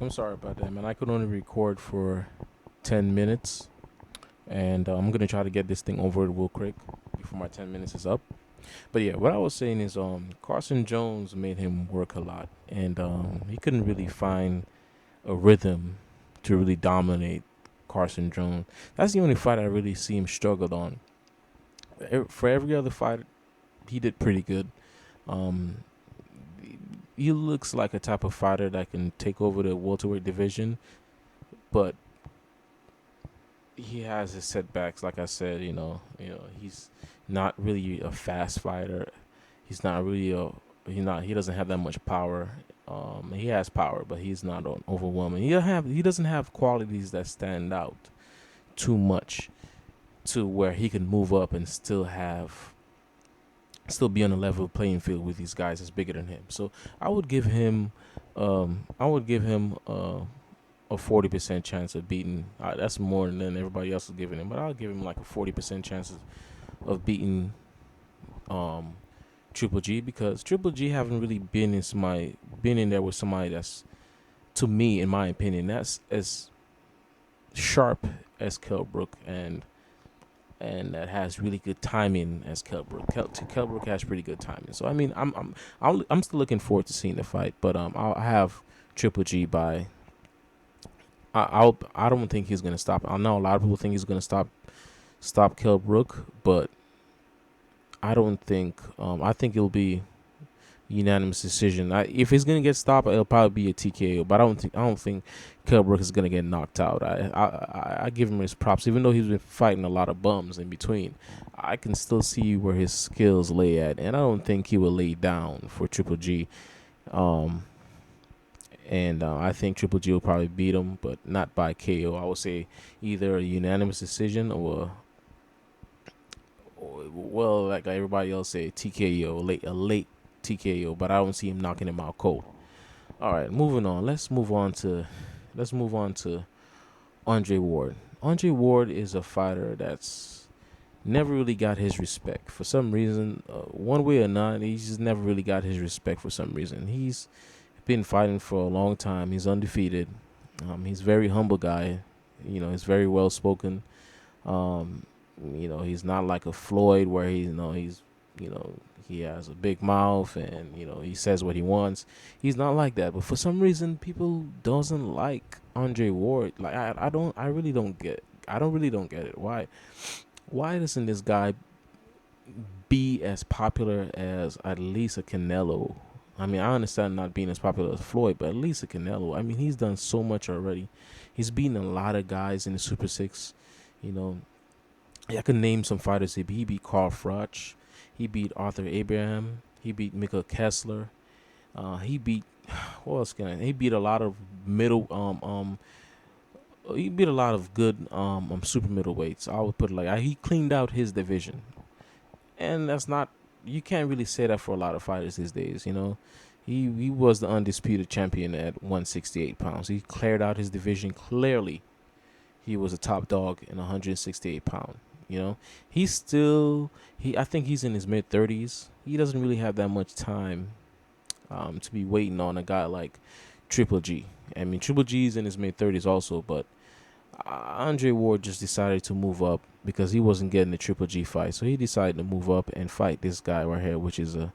I'm sorry about that, man. I could only record for 10 minutes, and I'm gonna try to get this thing over real quick before my 10 minutes is up. But yeah, what I was saying is, Carson Jones made him work a lot, and he couldn't really find a rhythm to really dominate Carson Jones. That's the only fight I really see him struggled on. For every other fight, he did pretty good. Um, he looks like a type of fighter that can take over the welterweight division, but he has his setbacks. Like I said, he's not really a fast fighter. He's not really a he doesn't have that much power. He has power, but he's not overwhelming. He doesn't have qualities that stand out too much to where he can move up and still be on a level playing field with these guys that's bigger than him. So I would give him a 40% chance of beating. That's more than everybody else is giving him, but I'll give him like a 40% chance of beating um, Triple G, because Triple G haven't really been in there with somebody that's, to me, in my opinion, that's as sharp as Kell Brook, and that has really good timing as Kell Brook. Kell Brook has pretty good timing. So I mean, I'm still looking forward to seeing the fight, but I have Triple G by. I don't think he's gonna stop. I know a lot of people think he's gonna stop Kell Brook, but I don't think. I think it'll be unanimous decision. If he's gonna get stopped, it'll probably be a TKO. But I don't think Kell Brook is gonna get knocked out. I give him his props, even though he's been fighting a lot of bums in between. I can still see where his skills lay at, and I don't think he will lay down for Triple G. Um, and I think Triple G will probably beat him, but not by KO. I would say either a unanimous decision or well, like everybody else say, TKO, a late TKO. But I don't see him knocking him out cold. All right, moving on. Let's move on to Andre Ward. Andre Ward is a fighter that's never really got his respect for some reason. One way or not, he's just never really got his respect for some reason. He's been fighting for a long time. He's undefeated. He's a very humble guy. He's very well spoken. Um, he's not like a Floyd where you know, he has a big mouth and he says what he wants. He's not like that. But for some reason, people doesn't like Andre Ward. Like I don't really don't get it. Why doesn't this guy be as popular as at least a Canelo? I mean, I understand not being as popular as Floyd, but at least a Canelo. I mean, he's done so much already. He's beaten a lot of guys in the Super Six. You know, I could name some fighters. He beat Carl Froch. He beat Arthur Abraham. He beat Mikael Kessler. He beat what else can I? He beat a lot of middle. He beat a lot of good super middleweights. I would put it like he cleaned out his division, and that's not, you can't really say that for a lot of fighters these days. He was the undisputed champion at 168 pounds. He cleared out his division clearly. He was a top dog in 168 pound. He's still he. I think he's in his mid 30s. He doesn't really have that much time to be waiting on a guy like Triple G. I mean, Triple G's in his mid 30s also, but Andre Ward just decided to move up because he wasn't getting the Triple G fight. So he decided to move up and fight this guy right here, which is a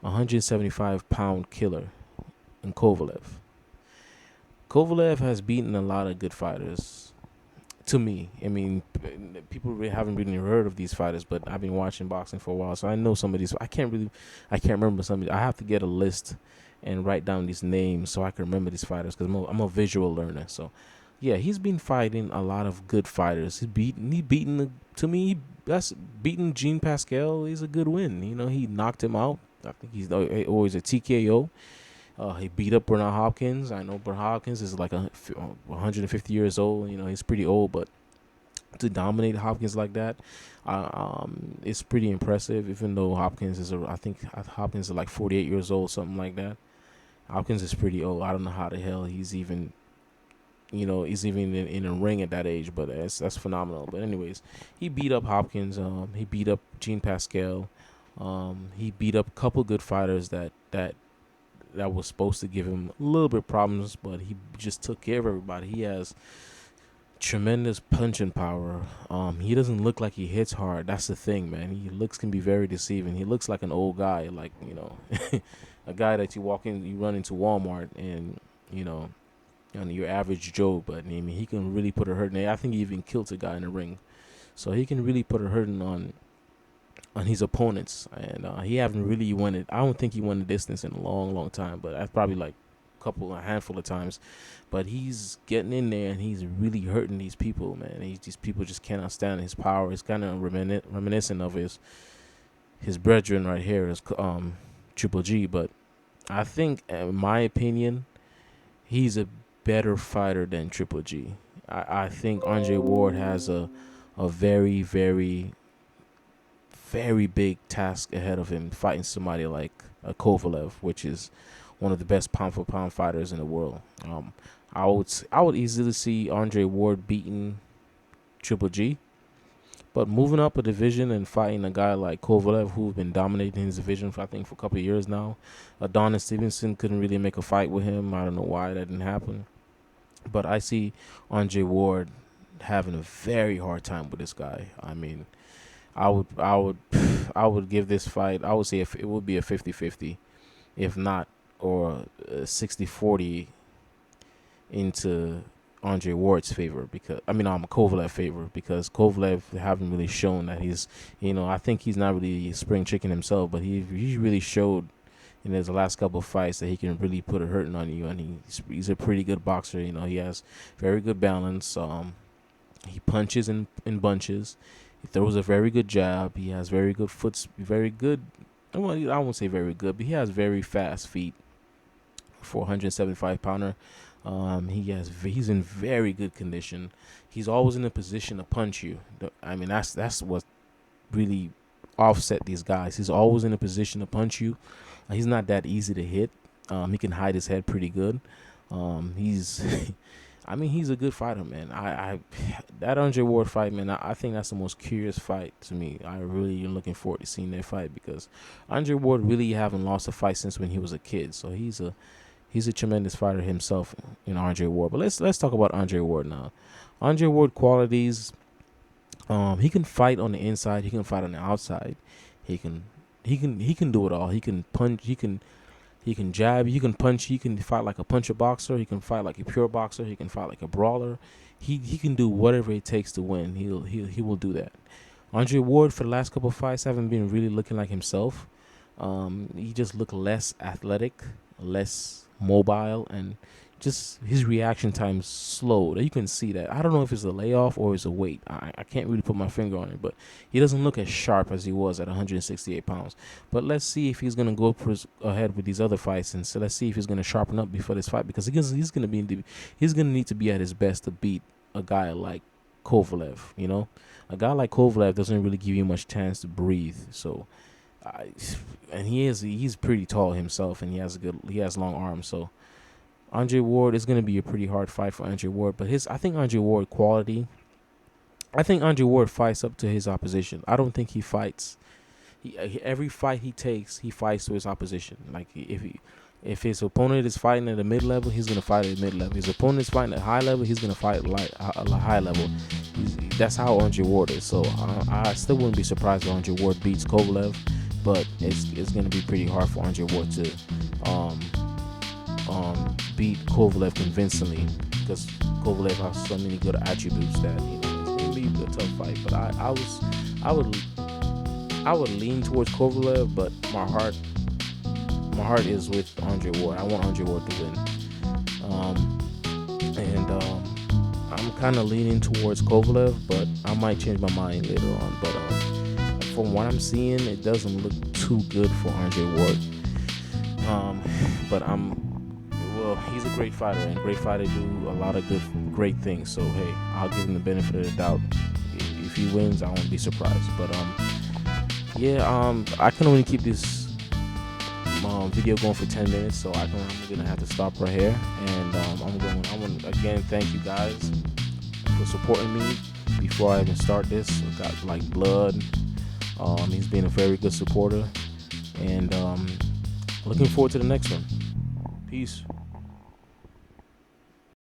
175-pound killer in Kovalev. Kovalev has beaten a lot of good fighters. To me, I mean, people really haven't really heard of these fighters, but I've been watching boxing for a while, so I know some of these. I can't remember some of these. I have to get a list and write down these names so I can remember these fighters because I'm a visual learner. So, yeah, he's been fighting a lot of good fighters. To me, that's beating Jean Pascal is a good win. He knocked him out. I think he's always a TKO. He beat up Bernard Hopkins. I know Bernard Hopkins is like 150 years old. He's pretty old, but to dominate Hopkins like that, it's pretty impressive. Even though I think Hopkins is like 48 years old, something like that. Hopkins is pretty old. I don't know how the hell he's even in a ring at that age, but that's phenomenal. But anyways, he beat up Hopkins. He beat up Jean Pascal. He beat up a couple good fighters that was supposed to give him a little bit of problems, but he just took care of everybody. He has tremendous punching power. He doesn't look like he hits hard. That's the thing, man. He looks can be very deceiving. He looks like an old guy, like a guy that you run into Walmart, and your average Joe. But I mean, he can really put a hurt in. I think he even killed a guy in the ring, so he can really put a hurting on his opponents. And he haven't really won it. I don't think he won the distance in a long, long time. But that's probably like a handful of times. But he's getting in there and he's really hurting these people, man. These people just cannot stand his power. It's kind of reminiscent of his brethren right here, is Triple G. But I think, in my opinion, he's a better fighter than Triple G. I think Andre Ward has a very, very, very big task ahead of him, fighting somebody like a Kovalev, which is one of the best pound for pound fighters in the world. I would easily see Andre Ward beating Triple G, but moving up a division and fighting a guy like Kovalev, who's been dominating his division for a couple of years now. Adonis Stevenson couldn't really make a fight with him. I don't know why that didn't happen, but I see Andre Ward having a very hard time with this guy. I mean, I would give this fight, I would say if it would be a 50-50, if not, or 60-40 into Andre Ward's favor, because Kovalev favor, because Kovalev haven't really shown that he's, I think he's not really a spring chicken himself, but he really showed in his last couple of fights that he can really put a hurting on you, and he's a pretty good boxer. He has very good balance. He punches in bunches. He throws a very good jab. He has very good very good. Well, I won't say very good, but he has very fast feet for a 175-pounder. He's in very good condition. He's always in a position to punch you. That's what really offset these guys. He's always in a position to punch you. He's not that easy to hit. He can hide his head pretty good. He's he's a good fighter, man. That Andre Ward fight, man, I think that's the most curious fight to me. I really am looking forward to seeing that fight, because Andre Ward really haven't lost a fight since when he was a kid. So he's a tremendous fighter himself, Andre Ward. But let's talk about Andre Ward now. Andre Ward qualities: he can fight on the inside, he can fight on the outside, he can do it all. He can punch, he can jab, he can punch, he can fight like a puncher boxer, he can fight like a pure boxer, he can fight like a brawler. He can do whatever it takes to win. He will do that. Andre Ward, for the last couple of fights, haven't been really looking like himself. He just looked less athletic, less mobile, and just his reaction time slowed. You can see that. I don't know if it's a layoff or it's a weight. I can't really put my finger on it, but he doesn't look as sharp as he was at 168 pounds. But let's see if he's going to go ahead with these other fights, and so let's see if he's going to sharpen up before this fight, because he's going to need to be at his best to beat a guy like Kovalev. A guy like Kovalev doesn't really give you much chance to breathe. So, and he's pretty tall himself, and he has long arms. So Andre Ward is going to be a pretty hard fight for Andre Ward, but I think Andre Ward fights up to his opposition. I don't think he fights. Every fight he takes, he fights to his opposition. Like if his opponent is fighting at a mid-level, he's going to fight at mid-level. His opponent is fighting at high level, he's going to fight at high level. That's how Andre Ward is. So I still wouldn't be surprised if Andre Ward beats Kovalev, but it's going to be pretty hard for Andre Ward to beat Kovalev convincingly, because Kovalev has so many good attributes that it's going to be a tough fight. But I would lean towards Kovalev, but my heart is with Andre Ward. I want Andre Ward to win, and I'm kind of leaning towards Kovalev, but I might change my mind later on. But from what I'm seeing, it doesn't look too good for Andre Ward. But he's a great fighter, and great fighters do a lot of great things. So hey, I'll give him the benefit of the doubt. If he wins, I won't be surprised. But I can only keep this video going for 10 minutes, so I'm gonna have to stop right here. And I want to again thank you guys for supporting me before I even start this. I got like blood. He's been a very good supporter, and looking forward to the next one. Peace.